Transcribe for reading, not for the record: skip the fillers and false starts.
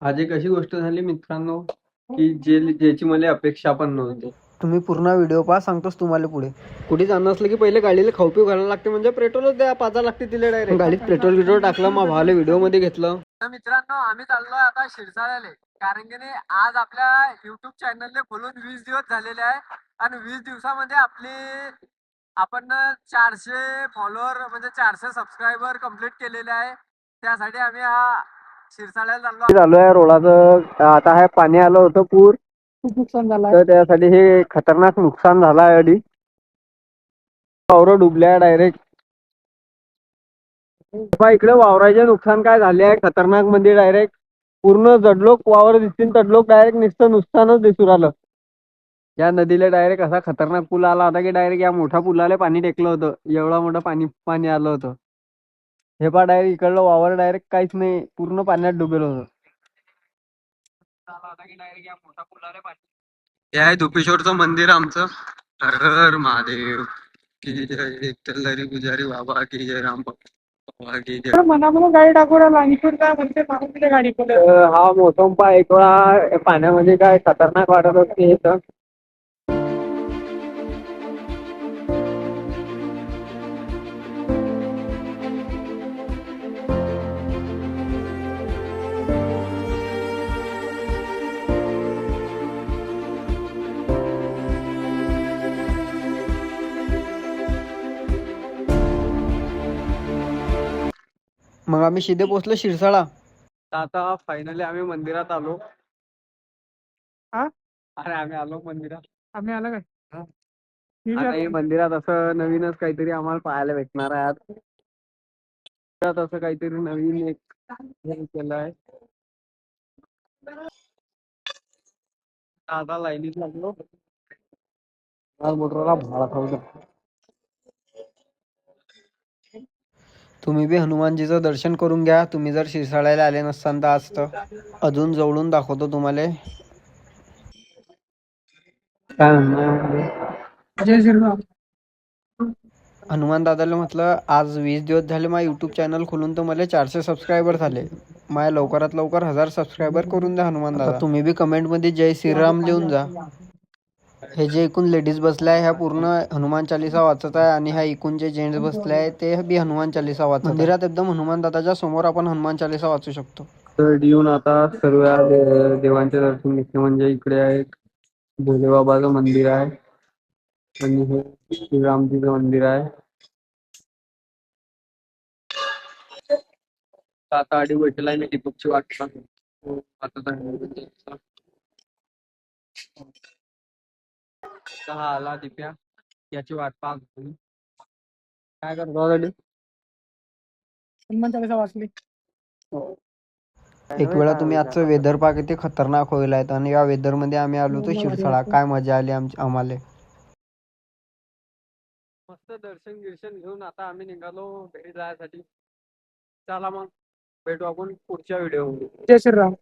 आज एक अशी गोष्ट झाली मित्रांनो, की ज्याची मला अपेक्षा पण नव्हती. तुम्ही पूर्ण व्हिडिओ पहा, सांगतोच तुम्हाला पुढे. कुठे जाणं असलं की पहिले गाडीला खाऊ पिऊ घालायला लागते, म्हणजे पेट्रोलच द्या पाजा लागते तिला डायरेक्ट. गाडीत पेट्रोल गिट्रोल टाकलं, मग भावाला व्हिडिओ मध्ये घेतलं. तर मित्रांनो, आम्ही चाललोय आता शिरसाळ्याले, कारण की नाही आज आपल्या युट्यूब चॅनलने खोलून 20 दिवस झालेले आहे आणि 20 दिवसामध्ये आपण 400 फॉलोअर म्हणजे 400 सबस्क्रायबर कंप्लीट केलेले आहे. त्यासाठी आम्ही हा शिरसाळ्याला चालू आहे रोडाचं. आता हे पाणी आलं होतं पूर, खूप नुकसान झालं तर त्यासाठी हे खतरनाक नुकसान झालं आहे. आधी वावर डुबल्या डायरेक्ट. इकडे वावराचे नुकसान काय झाले आहे खतरनाक, म्हणजे डायरेक्ट पूर्ण जडलोक वावर दिसतील, तडलोक डायरेक्ट नुसतं नुकसानच दिसून आलं. या नदीला डायरेक्ट असा खतरनाक पूल आला होता की डायरेक्ट या मोठ्या पुलाला पाणी टेकलं होतं. एवढं मोठं पाणी पाणी आलं होतं. हे पा डायरेक्ट इकडलं वावर डायरेक्ट काहीच नाही, पूर्ण पाण्यात डुबेल होतं. हे आहे धुपेश्वरचं मंदिर आमचं. हर हर महादेव की जय, एक तलहरी पुजारी बाबा की जय, राम बाबा की जय. मनामध्ये गाडी टाकून म्हणते मारून गाडी हा मोसम पा एक वेळा पाण्यामध्ये काय खतरनाक वाटत असते इथं. मग आम्ही शिदे पोहोचलो शिरसाळा. आता फायनली आम्ही मंदिरात आलो. अरे आम्ही आलो मंदिरात. आम्ही आलं काय? आता हे मंदिरात असं नवीनच काहीतरी आम्हाला पाहायला भेटणार आहे. आज मंदिरात असं काहीतरी नवीन एक हे केलं आहे. आता लाईनीत लागलो. मोटरला भाडा खाऊ शकतो. तुम्ही बी हनुमानजीचं दर्शन करून घ्या. तुम्ही जर शिरसाळ्याला आले नसताना तर आज तर अजून जवळून दाखवतो तुम्हाला. काय म्हणणार? जय श्रीराम. हनुमान दादाला म्हटलं, आज 20 दिवस झाले माझा यूट्यूब चॅनल खोलून, तर मला 400 सबस्क्रायबर झाले. माझ्या लवकरात लवकर 1000 सबस्क्रायबर करून द्या हनुमान दादा. तुम्ही बी कमेंटमध्ये जय श्रीराम लिहून जा. हे जे एकूण लेडीज बसल्या आहे ह्या पूर्ण हनुमान चालिसा वाचत आहे, आणि ह्या एकूण जे जेंट्स बसले आहे ते बी हनुमान चालिसा वाचत. मंदिरात एकदम हनुमान दादाच्या समोर आपण हनुमान चालिसा वाचू शकतो. तर येऊन आता सर्व देवांचे दर्शन घेतले. म्हणजे इकडे आहे भोलेबाबाचं मंदिर आहे आणि हे श्रीरामजीचं मंदिर आहे. आता आधी भेटला मी दीपकची वाट पाहतो. हा आला दिप्या, याची वाट पाहत होती. काय करतो आधी? हनुमान चालीसा वाचली. एक वेळा तुम्ही आजचं वेदर पहा, किती खतरनाक होईल आहेत. आणि या वेदर मध्ये आम्ही आलो तो शिरसाळा. काय मजा आली आम्हाला. मस्त दर्शन गिर्शन घेऊन आता आम्ही निघालो घरी जायसाठी. चला मग भेटू आपण पुढच्या व्हिडिओ मध्ये. जय श्रीराम.